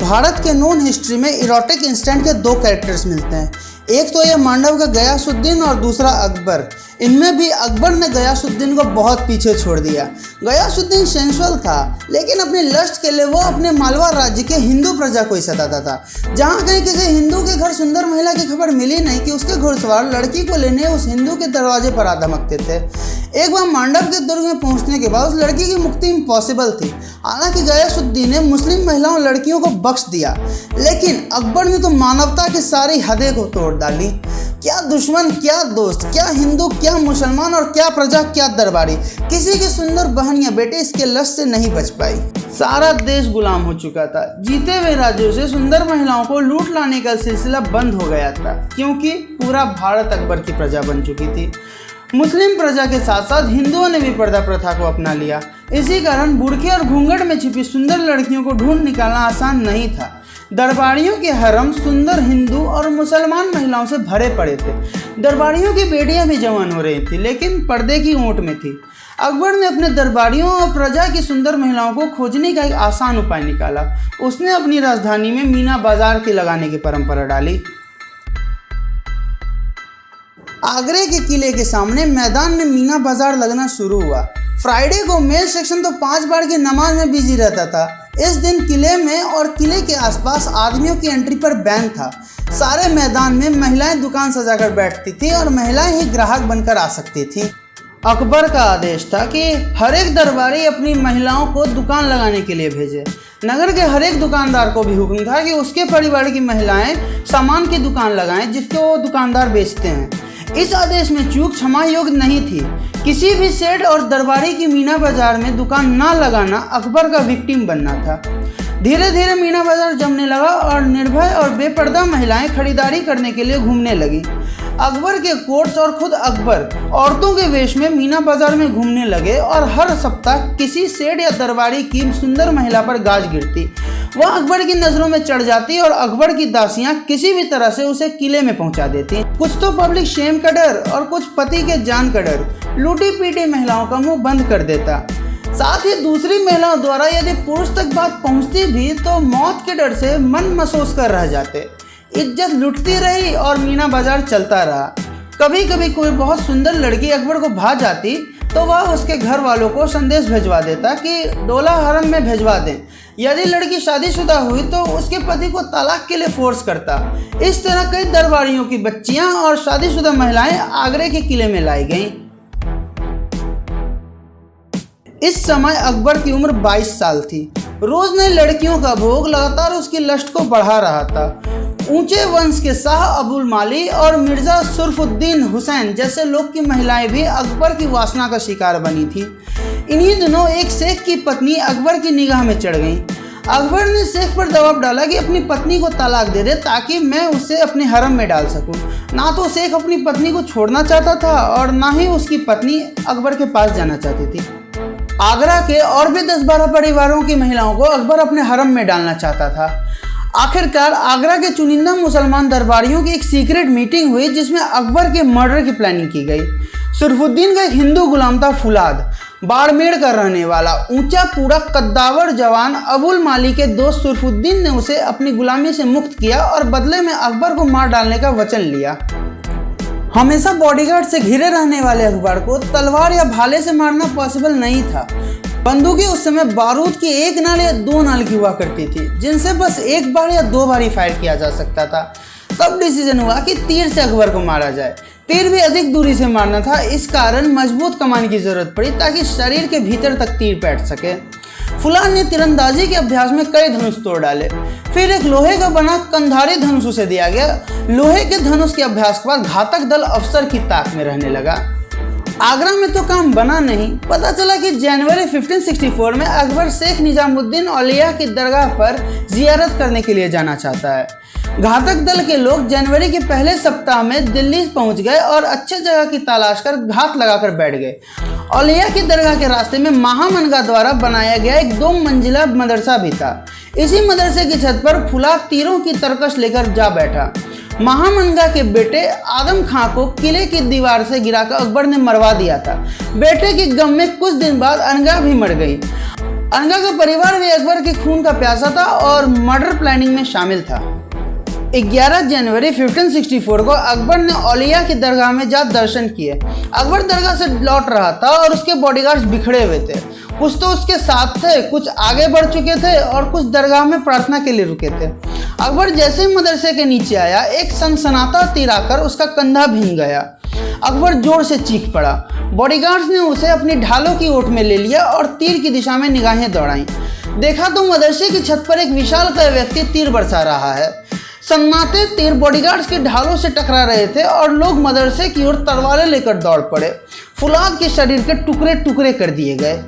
भारत के नून हिस्ट्री में erotic instant के दो कैरेक्टर्स मिलते हैं। एक तो ये मांडव का गयासुद्दीन और दूसरा अकबर। इनमें भी अकबर ने गयासुद्दीन को बहुत पीछे छोड़ दिया। गयासुद्दीन सेंसुअल था, लेकिन अपनी लस्ट के लिए वो अपने मालवा राज्य के हिंदू प्रजा को ही सताता था। जहाँ कहीं किसी हिंदू के घर सुंदर महिला की खबर मिली नहीं कि उसके घुड़सवार लड़की को लेने उस हिंदू के दरवाजे पर आ धमकते थे। एक बार मांडव के दुर्ग में पहुंचने के बाद उस लड़की की मुक्ति इम्पॉसिबल थी। हालांकि गयासुद्दीन ने मुस्लिम महिलाओं लड़कियों को बख्श दिया, लेकिन अकबर ने तो मानवता की सारी हदें को तोड़ डाली। क्या दुश्मन, क्या दोस्त, क्या हिंदू, क्या मुसलमान और क्या प्रजा, क्या दरबारी, किसी की सुंदर बहन या बेटी इसके लश्कर से नहीं बच पाई। सारा देश गुलाम हो चुका था। जीते हुए राज्यों से सुंदर महिलाओं को लूट लाने का सिलसिला बंद हो गया था, क्योंकि पूरा भारत अकबर की प्रजा बन चुकी थी। मुस्लिम प्रजा के साथ साथ हिंदुओं ने भी पर्दा प्रथा को अपना लिया। इसी कारण बुर्के और घूंघट में छिपी सुंदर लड़कियों को ढूंढ निकालना आसान नहीं था। दरबारियों के हरम सुंदर हिंदू और मुसलमान महिलाओं से भरे पड़े थे। दरबारियों की बेटियां भी जवान हो रही थी, लेकिन पर्दे की ओट में थी। अकबर ने अपने दरबारियों और प्रजा की सुंदर महिलाओं को खोजने का एक आसान उपाय निकाला। उसने अपनी राजधानी में मीना बाजार की लगाने की परंपरा डाली। आगरे के किले के सामने मैदान में मीना बाजार लगना शुरू हुआ। फ्राइडे को मेल सेक्शन तो 5 बार की नमाज में बिजी रहता था। इस दिन किले में और किले के आसपास आदमियों की एंट्री पर बैन था। सारे मैदान में महिलाएं दुकान सजाकर बैठती थी और महिलाएं ही ग्राहक बनकर आ सकती थी। अकबर का आदेश था कि हर एक दरबारी अपनी महिलाओं को दुकान लगाने के लिए भेजे। नगर के हर एक दुकानदार को भी हुक्म था कि उसके परिवार की महिलाएं सामान की दुकान लगाएं जिसको वो दुकानदार बेचते हैं। इस आदेश में चूक क्षमा योग्य नहीं थी। किसी भी सेठ और दरबारी की मीना बाजार में दुकान ना लगाना अकबर का विक्टिम बनना था। धीरे धीरे मीना बाजार जमने लगा और निर्भय और बेपर्दा महिलाएं खरीदारी करने के लिए घूमने लगी। अकबर के कोर्ट्स और खुद अकबर औरतों के वेश में मीना बाजार में घूमने लगे और हर सप्ताह किसी सेठ या दरबारी की सुंदर महिला पर गाज गिरती। वह अकबर की नज़रों में चढ़ जाती और अकबर की दासियां किसी भी तरह से उसे किले में पहुंचा देती। कुछ तो पब्लिक शेम का डर और कुछ पति के जान का डर लूटी पीटी महिलाओं का मुंह बंद कर देता। साथ ही दूसरी महिलाओं द्वारा यदि पुरुष तक बात पहुंचती भी तो मौत के डर से मन महसूस कर रह जाते। इज्जत लुटती रही और मीना बाजार चलता रहा। कभी कभी कोई बहुत सुंदर लड़की अकबर को भा जाती तो वह उसके घर वालों को संदेश भिजवा देता कि डोला हरम में भिजवा दें। यदि लड़की शादीशुदा हुई तो उसके पति को तलाक के लिए फोर्स करता। इस तरह कई दरबारियों की बच्चियां और शादीशुदा महिलाएं आगरे के किले में लाई गईं। इस समय अकबर की उम्र 22 साल थी। रोज नई लड़कियों का भोग लगातार उसकी लस्ट को बढ़ा रहा था। ऊंचे वंश के शाह अबुल माली और मिर्जा सुरफुद्दीन हुसैन जैसे लोग की महिलाएं भी अकबर की वासना का शिकार बनी थी। इन्हीं दिनों एक शेख की पत्नी अकबर की निगाह में चढ़ गई। अकबर ने शेख पर दबाव डाला कि अपनी पत्नी को तलाक दे दे ताकि मैं उसे अपने हरम में डाल सकूं। ना तो शेख अपनी पत्नी को छोड़ना चाहता था और ना ही उसकी पत्नी अकबर के पास जाना चाहती थी। आगरा के और भी 10-12 परिवारों की महिलाओं को अकबर अपने हरम में डालना चाहता था। आखिरकार आगरा के चुनिंदा मुसलमान दरबारियों की एक सीक्रेट मीटिंग हुई जिसमें अकबर के मर्डर की प्लानिंग की गई। सुरफुद्दीन का एक हिंदू गुलाम था फुलाद, बाड़मेर का रहने वाला ऊंचा पूरा कद्दावर जवान। अबुल माली के दोस्त सुरफुद्दीन ने उसे अपनी गुलामी से मुक्त किया और बदले में अकबर को मार डालने का वचन लिया। हमेशा बॉडीगार्ड से घिरे रहने वाले अकबर को तलवार या भाले से मारना पॉसिबल नहीं था। बंदूकें उस समय बारूद की 1 नाल या 2 नाल की हुआ करती थी, जिनसे बस 1 बार या 2 बार ही फायर किया जा सकता था। तब डिसीजन हुआ कि तीर से अकबर को मारा जाए। तीर भी अधिक दूरी से मारना था, इस कारण मजबूत कमान की जरूरत पड़ी ताकि शरीर के भीतर तक तीर बैठ सके। फुलाद ने तीरंदाजी के अभ्यास में कई धनुष तोड़ डाले। फिर एक लोहे का बना कंधारी धनुष उसे दिया गया। लोहे के धनुष के अभ्यास के बाद घातक दल अफसर की ताक में रहने लगा। आगरा में तो काम बना नहीं। पता चला कि जनवरी 1564 में अकबर शेख निजामुद्दीन औलिया की दरगाह पर जियारत करने के लिए जाना चाहता है। घातक दल के लोग जनवरी के पहले सप्ताह में दिल्ली पहुंच गए और अच्छे जगह की तलाश कर घात लगाकर बैठ गए। औलिया की दरगाह के रास्ते में महामनगा द्वारा बनाया गया एक 2 मंजिला मदरसा भी था। इसी मदरसे की छत पर फुलाद तीरों की तरकश लेकर जा बैठा। महामनगा के बेटे आदम खां को किले की दीवार से गिराकर अकबर ने मरवा दिया था। बेटे के गम में कुछ दिन बाद अनगा भी मर गई। अनका का परिवार भी अकबर के खून का प्यासा था और मर्डर प्लानिंग में शामिल था। 11 जनवरी 1564 को अकबर ने औलिया की दरगाह में जा दर्शन किए। अकबर दरगाह से लौट रहा था और उसके बॉडीगार्ड्स बिखरे हुए थे। कुछ तो उसके साथ थे, कुछ आगे बढ़ चुके थे और कुछ दरगाह में प्रार्थना के लिए रुके थे। अकबर जैसे ही मदरसे के नीचे आया, एक सनसनाता तीर आकर उसका कंधा भींग गया। अकबर जोर से चीख पड़ा। बॉडीगार्ड्स ने उसे अपनी ढालों की ओट में ले लिया और तीर की दिशा में निगाहें दौड़ाईं। देखा तो मदरसे की छत पर एक विशालकाय व्यक्ति तीर बरसा रहा है। सन्नाटे तीर बॉडीगार्ड्स की ढालों से टकरा रहे थे और लोग मदरसे की ओर तलवारें लेकर दौड़ पड़े। फुलाद के शरीर के टुकड़े टुकड़े कर दिए गए।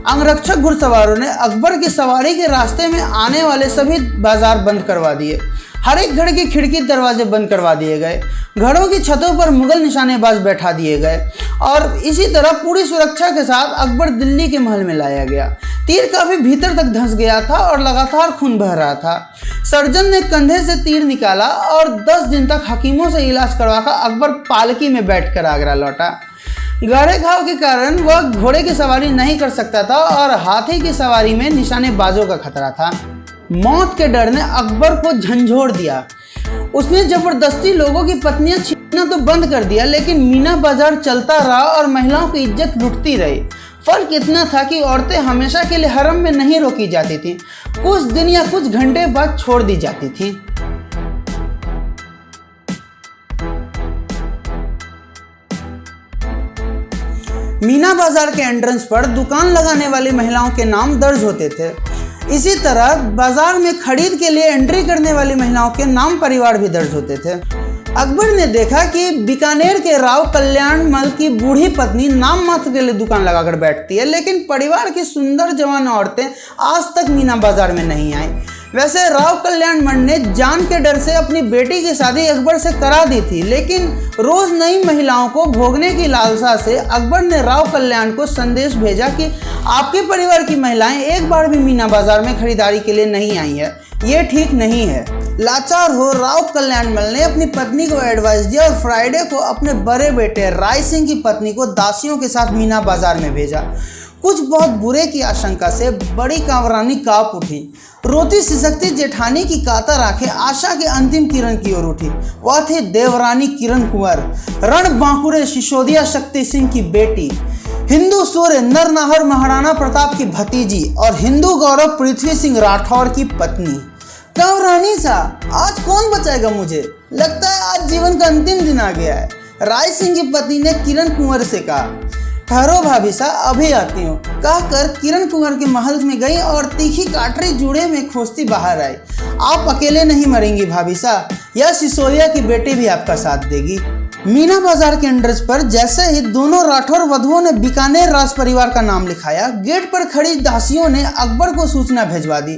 अंगरक्षक घुड़सवारों ने अकबर की सवारी के रास्ते में आने वाले सभी बाजार बंद करवा दिए। हर एक घर की खिड़की दरवाजे बंद करवा दिए गए। घरों की छतों पर मुगल निशानेबाज बैठा दिए गए और इसी तरह पूरी सुरक्षा के साथ अकबर दिल्ली के महल में लाया गया। तीर काफी भीतर तक धंस गया था और लगातार खून बह रहा था। सर्जन ने कंधे से तीर निकाला और 10 दिन तक हकीमों से इलाज करवाकर अकबर पालकी में बैठकर आगरा लौटा। गहरे घाव के कारण वह घोड़े की सवारी नहीं कर सकता था और हाथी की सवारी में निशानेबाजों का खतरा था। मौत के डर ने अकबर को झंझोड़ दिया। उसने जबरदस्ती लोगों की पत्नियां छीनना तो बंद कर दिया, लेकिन मीना बाजार चलता रहा और महिलाओं की इज्जत लुटती रही। फर्क इतना था कि औरतें हमेशा के लिए हरम में नहीं रोकी जाती थीं, कुछ दिन या कुछ घंटे बाद छोड़ दी जाती थीं। मीना बाजार के एंट्रेंस पर दुकान लगाने वाली महिलाओं के नाम दर्ज होते थे। इसी तरह बाजार में खरीद के लिए एंट्री करने वाली महिलाओं के नाम परिवार भी दर्ज होते थे। अकबर ने देखा कि बीकानेर के राव कल्याण मल की बूढ़ी पत्नी नाम मात्र के लिए दुकान लगाकर बैठती है, लेकिन परिवार की सुंदर जवान औरतें आज तक मीना बाजार में नहीं आई। वैसे राव कल्याण मल ने जान के डर से अपनी बेटी की शादी अकबर से करा दी थी, लेकिन रोज नई महिलाओं को भोगने की लालसा से अकबर ने राव कल्याण को संदेश भेजा कि आपके परिवार की महिलाएं एक बार भी मीना बाजार में खरीदारी के लिए नहीं आई है, ये ठीक नहीं है। लाचार हो राव कल्याण मल ने अपनी पत्नी को एडवाइस दिया और फ्राइडे को अपने बड़े बेटे राय सिंह की पत्नी को दासियों के साथ मीना बाजार में भेजा। कुछ बहुत बुरे की आशंका से बड़ी कांवरानी कांप उठी। रोती सिसकती जेठानी की कातर आंखें आशा के अंतिम किरण की ओर उठी। वह थी देवरानी किरण कुंवर, रण बांकुरे सिसोदिया शक्ति सिंह की बेटी, हिंदू सूर्य नरनाहर महाराणा प्रताप की भतीजी और हिंदू गौरव पृथ्वी सिंह राठौर की पत्नी। कांवरानी सा, आज कौन बचाएगा मुझे? लगता है आज जीवन का अंतिम दिन आ गया है। राय सिंह की पत्नी ने किरण कुंवर से कहा, ठहरो भाभी सा, अभी आती हूँ। कहकर किरण कुंवर के महल में गई और तीखी काटरी जूड़े में खोजती बाहर आई। आप अकेले नहीं मरेंगी भाभी सा, यह सिसोदिया की बेटी भी आपका साथ देगी। मीना बाजार के एंट्रेंस पर जैसे ही दोनों राठौर वधुओं ने बीकानेर राज परिवार का नाम लिखाया, गेट पर खड़ी दासियों ने अकबर को सूचना भिजवा दी।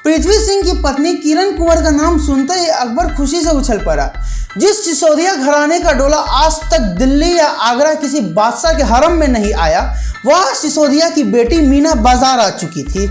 पृथ्वी सिंह की पत्नी किरण कुंवर का नाम सुनते ही अकबर खुशी से उछल पड़ा। जिस सिसोदिया घराने का डोला आज तक दिल्ली या आगरा किसी बादशाह के हरम में नहीं आया, वह सिसोदिया की बेटी मीना बाजार आ चुकी थी।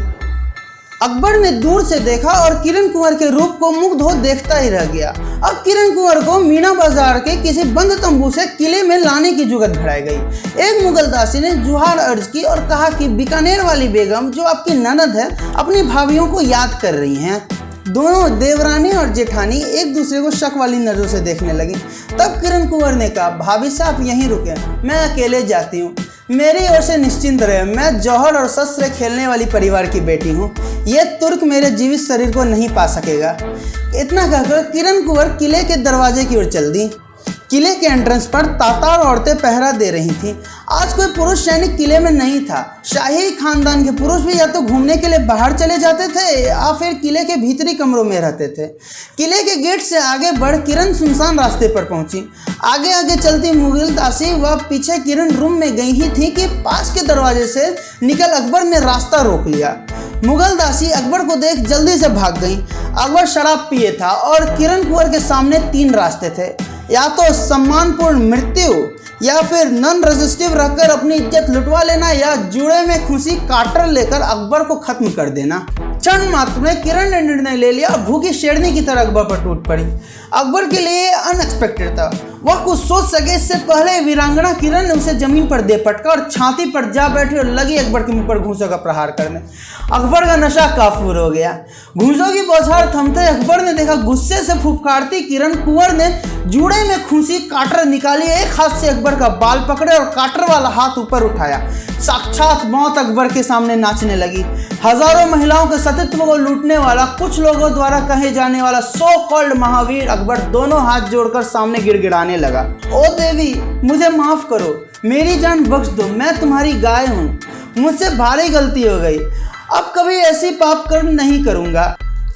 अकबर ने दूर से देखा और किरण कुंवर के रूप को मुग्ध हो देखता ही रह गया। अब किरण कुंवर को मीना बाजार के किसी बंद तंबू से किले में लाने की जुगत भड़ाई गई। एक मुगल दासी ने जुहार अर्ज की और कहा कि बीकानेर वाली बेगम जो आपकी ननद है, अपनी भाभियों को याद कर रही हैं। दोनों देवरानी और जेठानी एक दूसरे को शक वाली नजरों से देखने लगी। तब किरण कुंवर ने कहा, भाभी साहब यहीं रुके, मैं अकेले जाती हूँ। मेरी ओर से निश्चिंत रहे, मैं जौहर और शस्त्र खेलने वाली परिवार की बेटी हूँ। ये तुर्क मेरे जीवित शरीर को नहीं पा सकेगा। इतना कहकर किरण कुंवर किले के दरवाजे की ओर चल दी। किले के एंट्रेंस पर तातार औरतें पहरा दे रही थीं। आज कोई पुरुष सैनिक किले में नहीं था। शाही खानदान के पुरुष भी या तो घूमने के लिए बाहर चले जाते थे या फिर किले के भीतरी कमरों में रहते थे। किले के गेट से आगे बढ़ किरण सुनसान रास्ते पर पहुंची। आगे आगे चलती मुगल दासी व पीछे किरण रूम में गई ही थी कि पास के दरवाजे से निकल अकबर ने रास्ता रोक लिया। मुगल दासी अकबर को देख जल्दी से भाग गई। अकबर शराब पिए था और किरण कुंवर के सामने 3 रास्ते थे, या तो सम्मानपूर्ण मृत्यु, या फिर नॉन रेजिस्टिव रहकर अपनी इज्जत लुटवा लेना, या जुड़े में खुशी काटर लेकर अकबर को खत्म कर देना। क्षण मात्र में किरण ने निर्णय ले लिया और भूखी शेरनी की तरह अकबर पर टूट पड़ी। अकबर के लिए अनएक्सपेक्टेड था। वह कुछ सोच सके इससे पहले वीरांगना किरण ने उसे जमीन पर दे पटका और छाती पर जा बैठी और लगी अकबर के मुंह पर घूंसों का प्रहार करने। अकबर का नशा काफूर हो गया। घूंसों की बौछार थमते अकबर ने देखा गुस्से से फुफकारती किरण कुंवर ने जूड़े में खुशी काटर निकाली। एक हाथ से अकबर का बाल पकड़े और काटर वाला हाथ ऊपर उठाया। साक्षात मौत अकबर के सामने नाचने लगी। हजारों महिलाओं के सतीत्व को लूटने वाला, कुछ लोगों द्वारा कहे जाने वाला सो कॉल्ड महावीर अकबर दोनों हाथ जोड़कर सामने गिड़गिड़ाने लगा। ओ देवी, मुझे माफ करो, मेरी जान बख्श दो, मैं तुम्हारी गाय हूँ, मुझसे भारी गलती हो गई, अब कभी ऐसी पाप कर्म नहीं करूँगा।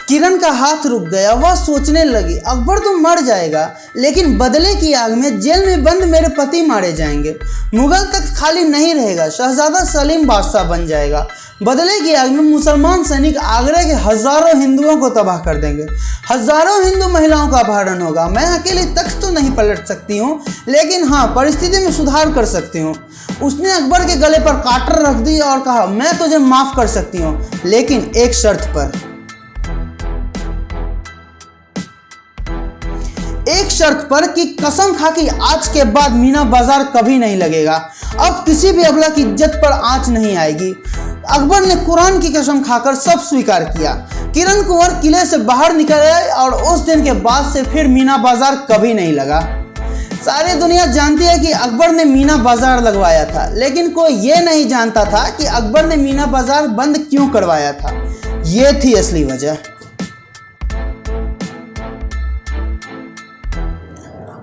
किरण का हाथ रुक गया। वह सोचने लगी, अकबर तो मर जाएगा, लेकिन बदले की आग में जेल में बंद मेरे पति मारे जाएंगे। मुगल तख्त खाली नहीं रहेगा, शहजादा सलीम बादशाह बन जाएगा। बदले की आग में मुसलमान सैनिक आगरा के हजारों हिंदुओं को तबाह कर देंगे। हजारों हिंदू महिलाओं का अपहरण होगा। मैं अकेली तख्त तो नहीं पलट सकती हूँ, लेकिन हाँ, परिस्थिति में सुधार कर सकती हूँ। उसने अकबर के गले पर काटर रख दी और कहा, मैं तुझे माफ कर सकती हूँ, लेकिन एक शर्त पर। एक शर्त पर कि कसम खा कि आज के बाद मीना बाजार कभी नहीं लगेगा। अब किसी भी अबला की इज्जत पर आंच नहीं आएगी। अकबर ने कुरान की कसम खाकर सब स्वीकार किया। किरण कुंवर किले से बाहर निकल आए और उस दिन के बाद से फिर मीना बाजार कभी नहीं लगा। सारी दुनिया जानती है कि अकबर ने मीना बाजार लगवाया था, लेकिन कोई ये नहीं जानता था कि अकबर ने मीना बाजार बंद क्यों करवाया था। ये थी असली वजह।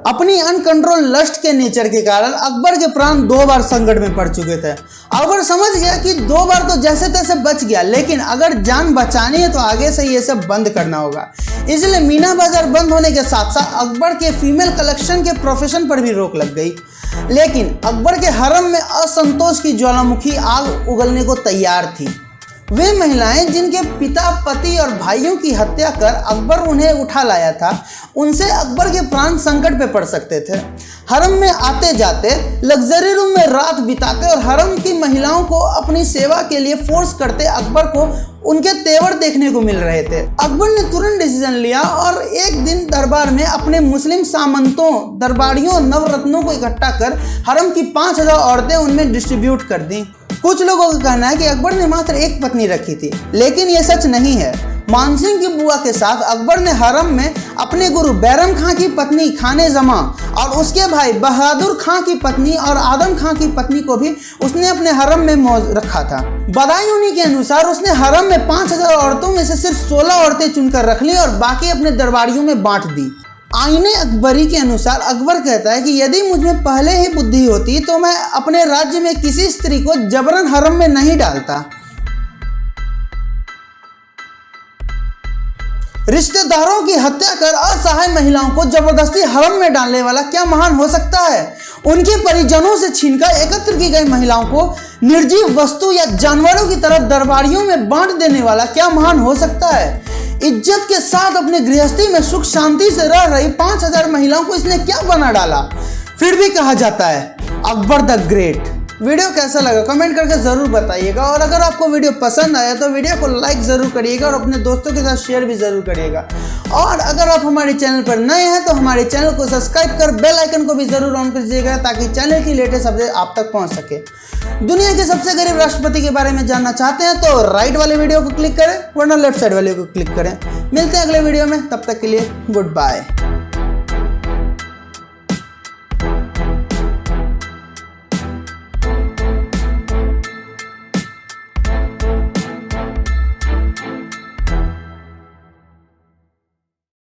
अपनी अनकंट्रोल लस्ट के नेचर के कारण अकबर के प्राण 2 बार संकट में पड़ चुके थे। अकबर समझ गया कि 2 बार तो जैसे तैसे बच गया, लेकिन अगर जान बचानी है तो आगे से ये सब बंद करना होगा। इसलिए मीना बाजार बंद होने के साथ साथ अकबर के फीमेल कलेक्शन के प्रोफेशन पर भी रोक लग गई। लेकिन अकबर के हरम में असंतोष की ज्वालामुखी आग उगलने को तैयार थी। वे महिलाएं जिनके पिता, पति और भाइयों की हत्या कर अकबर उन्हें उठा लाया था, उनसे अकबर के प्राण संकट पे पड़ सकते थे। हरम में आते जाते, लग्जरी रूम में रात बिताते और हरम की महिलाओं को अपनी सेवा के लिए फोर्स करते अकबर को उनके तेवर देखने को मिल रहे थे। अकबर ने तुरंत डिसीजन लिया और एक दिन दरबार में अपने मुस्लिम सामंतों, दरबारियों, नवरत्नों को इकट्ठा कर हरम की 5000 औरतें उनमें डिस्ट्रीब्यूट कर दी। कुछ लोगों का कहना है कि अकबर ने मात्र एक पत्नी रखी थी, लेकिन यह सच नहीं है। मानसिंह की बुआ के साथ अकबर ने हरम में अपने गुरु बैरम खां की पत्नी खाने जमा और उसके भाई बहादुर खां की पत्नी और आदम खां की पत्नी को भी उसने अपने हरम में मौज रखा था। बदायूनी के अनुसार उसने हरम में 5000 औरतों में से सिर्फ 16 औरतें चुनकर रख ली और बाकी अपने दरबारियों में बांट दी। आईने अकबरी के अनुसार अकबर कहता है कि यदि मुझ में पहले ही बुद्धि होती तो मैं अपने राज्य में किसी स्त्री को जबरन हरम में नहीं डालता। रिश्तेदारों की हत्या कर असहाय महिलाओं को जबरदस्ती हरम में डालने वाला क्या महान हो सकता है? उनके परिजनों से छीनकर एकत्र की गई महिलाओं को निर्जीव वस्तु या जानवरों की तरह दरबारियों में बांट देने वाला क्या महान हो सकता है? इज्जत के साथ अपने गृहस्थी में सुख शांति से रह रही 5000 महिलाओं को इसने क्या बना डाला? फिर भी कहा जाता है अकबर द ग्रेट। वीडियो कैसा लगा कमेंट करके ज़रूर बताइएगा, और अगर आपको वीडियो पसंद आया तो वीडियो को लाइक ज़रूर करिएगा और अपने दोस्तों के साथ शेयर भी ज़रूर करिएगा। और अगर आप हमारे चैनल पर नए हैं तो हमारे चैनल को सब्सक्राइब कर बेल आइकन को भी ज़रूर ऑन कर दीजिएगा ताकि चैनल की लेटेस्ट अपडेट आप तक पहुँच सके। दुनिया के सबसे गरीब राष्ट्रपति के बारे में जानना चाहते हैं तो राइट वाले वीडियो को क्लिक करें, वरना लेफ्ट साइड वाले को क्लिक करें। मिलते हैं अगले वीडियो में, तब तक के लिए गुड बाय।